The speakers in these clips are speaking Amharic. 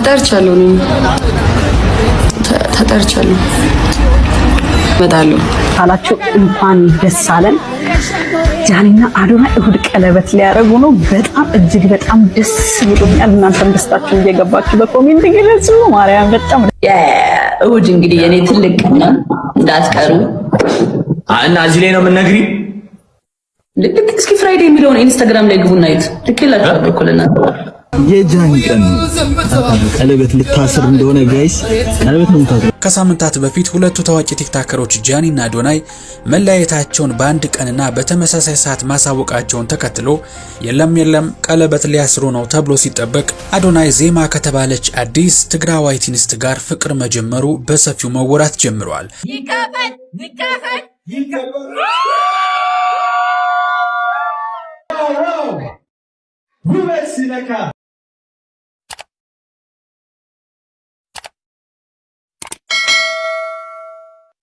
ተጠርቻለሁ እመጣለሁ አላችሁ። እንኳን ደስ አለን። ጃኒና አዶናይ እሁድ ቀለበት ሊያረጉ ነው። በጣም እጅግ በጣም ደስ ብሎኛል። እናንተም ደስታችሁን እየገባችሁ በኮሜንት ግለጹ። ማርያም በጣም እሁድ እንግዲህ የኔ ትልቅ ነው እንዳትቀሩ እና እዚህ ላይ ነው የምንነግሪ። ልክ እስኪ ፍራይዴ የሚለውን ኢንስታግራም ላይ ግቡና እዩት። ልክላችኋለሁ እኮ ለእናንተ የጃኒ ቀን ቀለበት ልታስር እንደሆነ ጋይስ ቀለበት ነው የምታስረው። ከሳምንታት በፊት ሁለቱ ታዋቂ ቲክታከሮች ጃኒና አዶናይ መለያየታቸውን በአንድ ቀንና በተመሳሳይ ሰዓት ማሳወቃቸውን ተከትሎ የለም ቀለበት ሊያስሩ ነው ተብሎ ሲጠበቅ አዶናይ ዜማ ከተባለች አዲስ ትግራዋይት እንስት ጋር ፍቅር መጀመሩ በሰፊው መወራት ጀምሯል።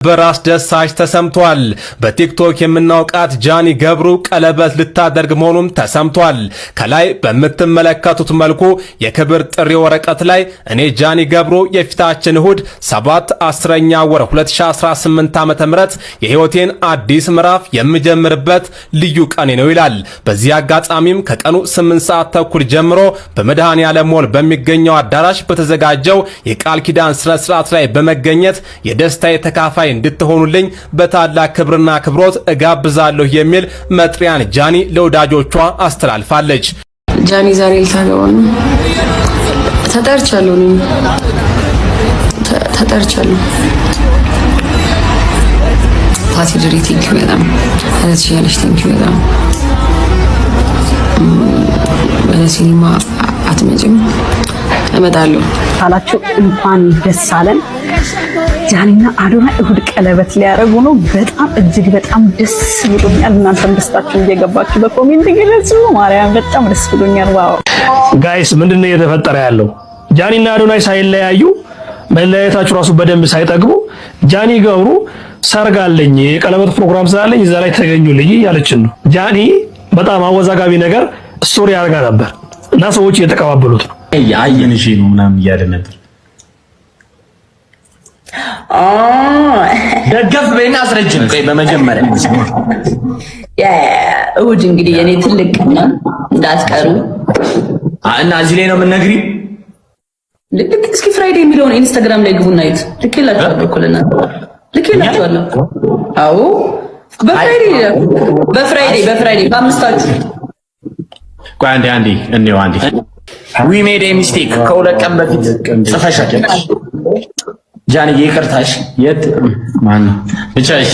በራስ ደሳች ተሰምቷል። በቲክቶክ የምናውቃት ጃኒ ገብሩ ቀለበት ልታደርግ መሆኑም ተሰምቷል። ከላይ በምትመለከቱት መልኩ የክብር ጥሪ ወረቀት ላይ እኔ ጃኒ ገብሩ የፊታችን እሁድ 7/10ኛ ወር 2018 ዓ.ም የህይወቴን አዲስ ምዕራፍ የምጀምርበት ልዩ ቀኔ ነው ይላል። በዚህ አጋጣሚም ከቀኑ 8 ሰዓት ተኩል ጀምሮ በመድኃኔዓለም ሞል በሚገኘው አዳራሽ በተዘጋጀው የቃል ኪዳን ስነ ስርዓት ላይ በመገኘት የደስታዬ ተካፋይ እንድትሆኑልኝ በታላቅ ክብርና አክብሮት እጋብዛለሁ የሚል መጥሪያን ጃኒ ለወዳጆቿ አስተላልፋለች። ጃኒ ዛሬ ልታገባ ነው። ተጠርቻለሁ ፓቲ ድሪ ቴንኪው በጣም አለች ቴንኪው በጣም በሲኒማ አትመጭም እመጣለሁ አላችሁ። እንኳን ደስ አለን። ጃኒና አዶናይ እሁድ ቀለበት ሊያረጉ ነው። በጣም እጅግ በጣም ደስ ብሎኛል። እናንተም ደስታችሁን እየገባችሁ በኮሜንት ግለጹ። ማርያም በጣም ደስ ብሎኛል። ዋው ጋይስ ምንድነው እየተፈጠረ ያለው? ጃኒና አዶናይ ሳይለያዩ መለያየታችሁ ራሱ በደንብ ሳይጠግቡ ጃኒ ገብሩ ሰርግ አለኝ የቀለበት ፕሮግራም ስላለኝ እዛ ላይ ተገኙልኝ ያለችን ነው። ጃኒ በጣም አወዛጋቢ ነገር ስቶሪ አድርጋ ነበር እና ሰዎች እየተቀባበሉት ነው። አየንሽ ነው ምናምን እያለ ነበር። ደገፍ በእና አስረጅም። ቆይ በመጀመሪያ እሁድ እንግዲህ የኔ ትልቅ ነው እንዳትቀሩ እና እዚህ ላይ ነው የምንነግሪ። ልክ እስኪ ፍራይዴ የሚለውን ኢንስታግራም ላይ ግቡና እዩት። ልክላችኋለሁ እኮ ለእናንተ ልክላችኋለሁ። አዎ በፍራይዴ በአምስታችሁ። ቆይ አንዴ እንየው አንዴ ዊ ሜድ ኤ ሚስቴክ ከሁለት ቀን በፊት ጽፈሻል ጃኒ ይቅርታሽ። የት ማን ብቻሽ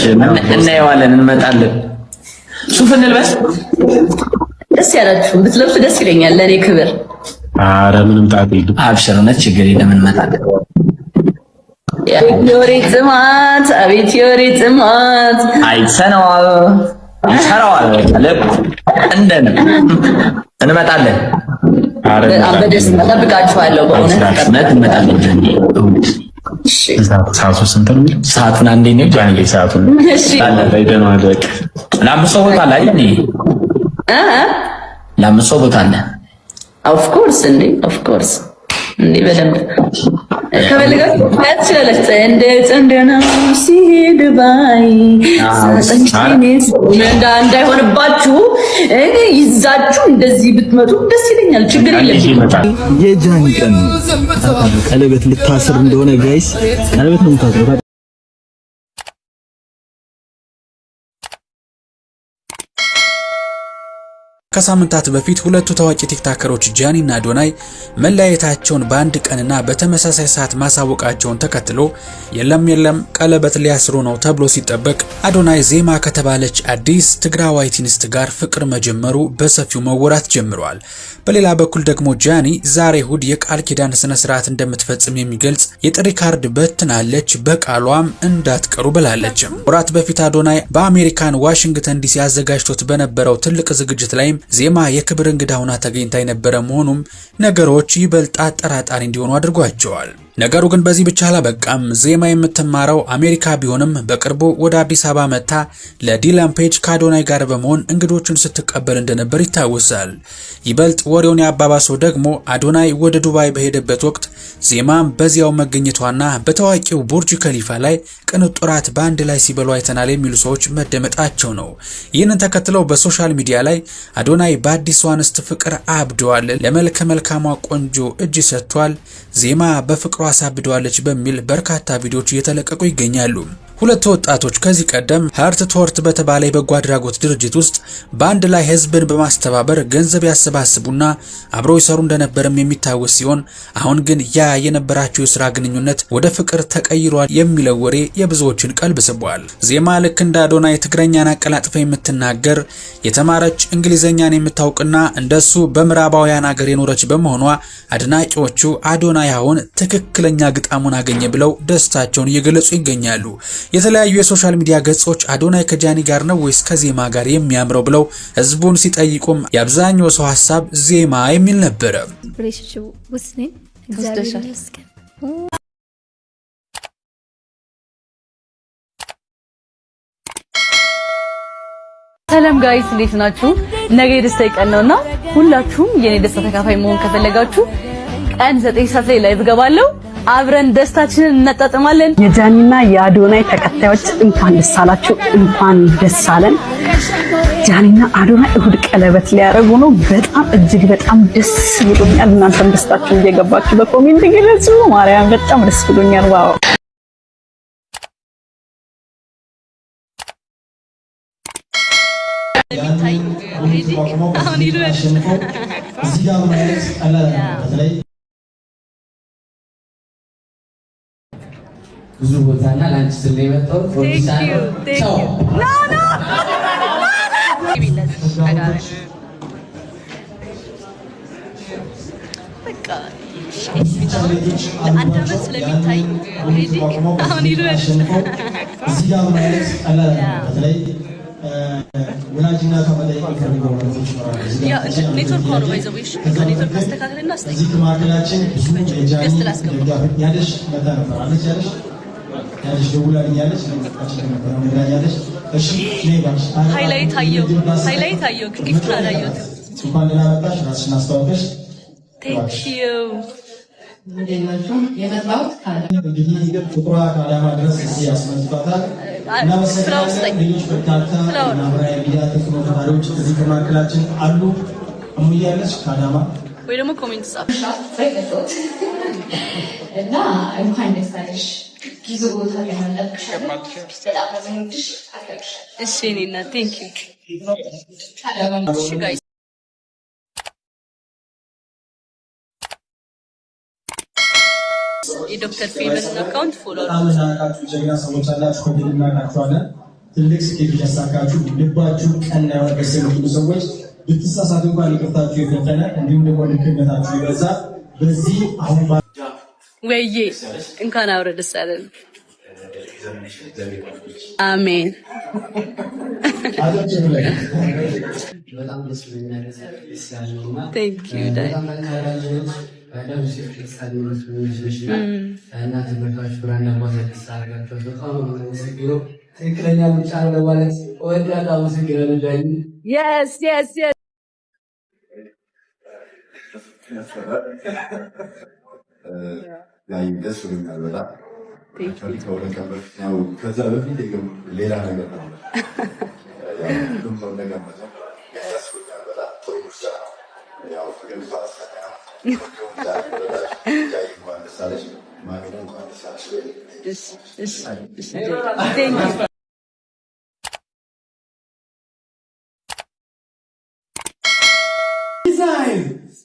እናየዋለን እንመጣለን። ሱፍ እንልበስ። ደስ ያላችሁ ብትለብሱ ደስ ይለኛል ለኔ ክብር። አረ ምንም ጣጣ የለም። አብሽር ነው ችግር የለም እንመጣለን። የዮሬ ጥማት አቤት የዮሬ ጥማት አይሰነዋል ለብ እንደነ እንመጣለን። አረ በደስታ ጠብቃችኋለሁ በእውነት እንመጣለን ጃኒ። ሰዓቱ ስንት ነው? ሰዓቱን አንዴ ነው ጃኒ ሰዓቱን አለ አይደነው አለቅ ለአምስት ሰው ቦታ ላይ ለአምስት ሰው ቦታ አለ። ኦፍ ኮርስ እንዴ በደንብ ከበለጋችሁ ታችላለች እንደ ጽንደና ሲሄድ ባይ ሰንጠኝስ እንዳይሆንባችሁ እኔ ይዛችሁ እንደዚህ ብትመጡ ደስ ይለኛል። ችግር የለም። የጃኒ ቀን ቀለበት ልታስር እንደሆነ ጋይስ ቀለበት ነው የምታስረው። ከሳምንታት በፊት ሁለቱ ታዋቂ ቲክታከሮች ጃኒና አዶናይ መለያየታቸውን በአንድ ቀንና በተመሳሳይ ሰዓት ማሳወቃቸውን ተከትሎ የለም ቀለበት ሊያስሩ ነው ተብሎ ሲጠበቅ አዶናይ ዜማ ከተባለች አዲስ ትግራዋይት እንስት ጋር ፍቅር መጀመሩ በሰፊው መወራት ጀምሯል። በሌላ በኩል ደግሞ ጃኒ ዛሬ እሁድ የቃል ኪዳን ስነ ስርዓት እንደምትፈጽም የሚገልጽ የጥሪ ካርድ በትናለች። በቃሏም እንዳትቀሩ ብላለች። ወራት በፊት አዶናይ በአሜሪካን ዋሽንግተን ዲሲ አዘጋጅቶት በነበረው ትልቅ ዝግጅት ላይም ዜማ የክብር እንግዳ ሆና ተገኝታ የነበረ መሆኑም ነገሮች ይበልጥ አጠራጣሪ እንዲሆኑ አድርጓቸዋል። ነገሩ ግን በዚህ ብቻ አላበቃም። ዜማ የምትማረው አሜሪካ ቢሆንም በቅርቡ ወደ አዲስ አበባ መጥታ ለዲላን ፔጅ ከአዶናይ ጋር በመሆን እንግዶችን ስትቀበል እንደነበር ይታወሳል። ይበልጥ ወሬውን ያባባሰው ደግሞ አዶናይ ወደ ዱባይ በሄደበት ወቅት ዜማም በዚያው መገኘቷና በታዋቂው ቡርጅ ከሊፋ ላይ ቅንጡ ራት በአንድ ላይ ሲበሉ አይተናል የሚሉ ሰዎች መደመጣቸው ነው። ይህንን ተከትለው በሶሻል ሚዲያ ላይ አዶናይ በአዲሷ አንስት ፍቅር አብደዋል፣ ለመልከ መልካሟ ቆንጆ እጅ ሰጥቷል፣ ዜማ በፍቅሯ አሳብደዋለች በሚል በርካታ ቪዲዮዎች እየተለቀቁ ይገኛሉ። ሁለቱ ወጣቶች ከዚህ ቀደም ሀርት ቶርት በተባለ የበጎ አድራጎት ድርጅት ውስጥ በአንድ ላይ ህዝብን በማስተባበር ገንዘብ ያሰባስቡና አብረው ይሰሩ እንደነበርም የሚታወስ ሲሆን አሁን ግን ያ የነበራቸው የስራ ግንኙነት ወደ ፍቅር ተቀይሯል የሚለው ወሬ የብዙዎችን ቀልብ ስቧል። ዜማ ልክ እንደ አዶናይ ትግረኛን አቀላጥፋ የምትናገር የተማረች እንግሊዘኛን የምታውቅና እንደሱ በምዕራባውያን ሀገር የኖረች በመሆኗ አድናቂዎቹ አዶናይ አሁን ትክክለኛ ግጣሙን አገኘ ብለው ደስታቸውን እየገለጹ ይገኛሉ። የተለያዩ የሶሻል ሚዲያ ገጾች አዶናይ ከጃኒ ጋር ነው ወይስ ከዜማ ጋር የሚያምረው ብለው ህዝቡን ሲጠይቁም የአብዛኛው ሰው ሐሳብ ዜማ የሚል ነበረ። ሰላም ጋይስ እንዴት ናችሁ? ነገ የደስታ ቀን ነውና ሁላችሁም የኔ ደስታ ተካፋይ መሆን ከፈለጋችሁ ቀን 9 ሰዓት ላይ ላይቭ ገባለሁ። አብረን ደስታችንን እናጣጥማለን። የጃኒና የአዶናይ ተከታዮች እንኳን ደስ አላችሁ፣ እንኳን ደስ አለን። ጃኒና አዶናይ እሁድ ቀለበት ሊያረጉ ነው። በጣም እጅግ በጣም ደስ ብሎኛል። እናንተም ደስታችሁን እየገባችሁ በኮሜንት ግለጹ። ማርያም በጣም ደስ ብሎኛል። ዋው ብዙ ቦታና ላንቺ ስለ የመጣው ሃይላይት አየሁ ግፍት አላየሁት። እንኳን ደህና መጣሽ። ራስሽን አስተዋውቀሽ። ቴንክ ዩ የመጣሁት ፍቅሯ ከአዳማ ድረስ እዚህ ያስመጥቷታል። እናመሰግናለን። ሌሎች በርካታ ማህበራዊ ሚዲያ ተጽዕኖ ፈጣሪዎች እዚህ ከማዕከላችን አሉ። እሙያለች ከአዳማ ወይ ደግሞ ኮሜንት ጻፍ እና እንኳን ደስ አለሽ። ጊዜ ቦታ ለማለቅሽ በጣም አዘንኩሽ። እሺ እኔና ቴንክ ዩ ጋይስ የዶክተር ፌቨን አካውንት ፎሎ አድርጉ። ጀግና ሰዎች አላችሁ፣ ኮንቲኒና ናችኋለን። ትልቅ ስኬት ያሳካችሁ ልባችሁ ቀና የሆነ ደስ የሚሉ ሰዎች ብትሳሳቱ እንኳን ይቅርታችሁ የፈጠነ እንዲሁም ደግሞ ልክነታችሁ ይበዛ። በዚህ አሁን ወይዬ እንኳን አብረ ደስ አለን። አሜን። በጣም ደስ ብሎኛል። ቴንክ ዩ ዳይ ትክክለኛ ምርጫ ነው ለማለት ወዳት አመሰግናለሁ። ዳኒ yes yes yes ያው ደስ ብሎኛል በጣም ከዛ በፊት ሌላ ነገር ነው።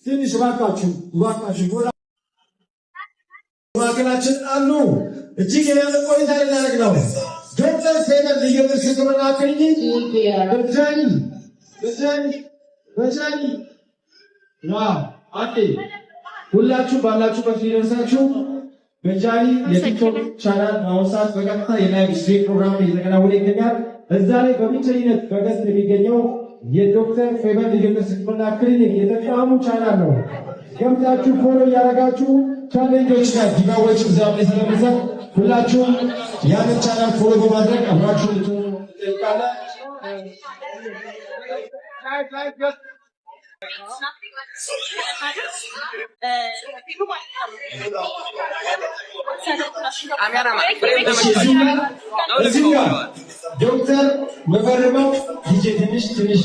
ትንሽ እባካችሁ ማዕከላችን አሉ። እጅግ የያዘ ቆይታ ልናደርግ ነው። ዶክተር ፌቨን ሊገጥር ሕክምና ክሊኒክ በጃኒ ሁላችሁ ባላችሁበት ሊደርሳችሁ በጃኒ የቲክቶክ ቻናል በአሁኑ ሰዓት በቀጥታ የላይቭ ስትሪም ፕሮግራም እየተከናወነ ይገኛል። እዛ ላይ በብቸኝነት በገስት የሚገኘው የዶክተር ፌቨን ሊገጥር ሕክምና ክሊኒክ የተቋሙ ቻናል ነው። ገብታችሁ ፎሎ እያደረጋችሁ ቻሌንጆች ጋር ጊቫዌዎች እዛው ላይ ስለምንሰጥ ሁላችሁም ያንን ቻናል ፎሎ በማድረግ አብራችሁ እንጠይቃለን። እዚህ ጋር ዶክተር መፈርመው ዲጄ ትንሽ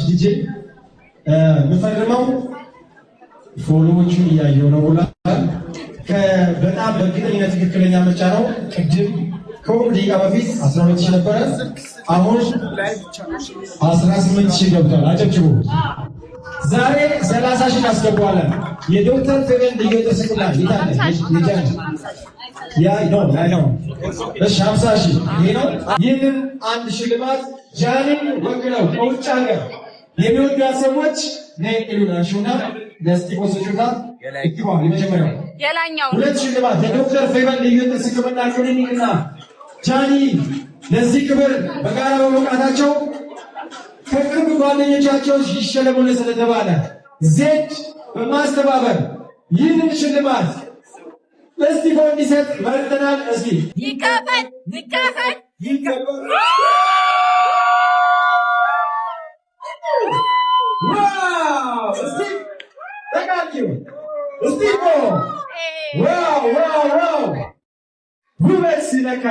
ዲጄ መፈርመው ፎሎዎቹን እያየው ነው ብሏል። በጣም በእርግጠኝነት ትክክለኛ ምርጫ ነው። ቅድም ከሁሉ ደቂቃ በፊት 12,000 ነበረ፣ አሁን 18,000 ገብቷል። አጨብጭቡ። ዛሬ 30,000 እናስገባዋለን። የዶክተር ፌቨን ልዩ ተስቅላ ይታለ ነው። እሺ 50,000 ይሄ ነው። ይህንን አንድ ሽልማት ጃኒን ወክለው ከውጭ ሀገር የሚወዷት ሰዎች ነይ ኢሉናሽና ለስቲፎሶቹና እክባው የመጀመሪያው የላኛው ሁለት ሽልማት ለዶክተር ፌቨን ልዩ ተስቅላ ክሊኒክና ጃኒ ለዚህ ክብር በጋራ በመውቃታቸው ከቅርብ ጓደኞቻቸው ይሸለሙ ስለተባለ ዜድ በማስተባበር ይህንን ሽልማት ለስቲፎ እንዲሰጥ መርጠናል። እስኪ ይከፈት ዋው! ስቲፎ ዋው! ውበት ሲነካ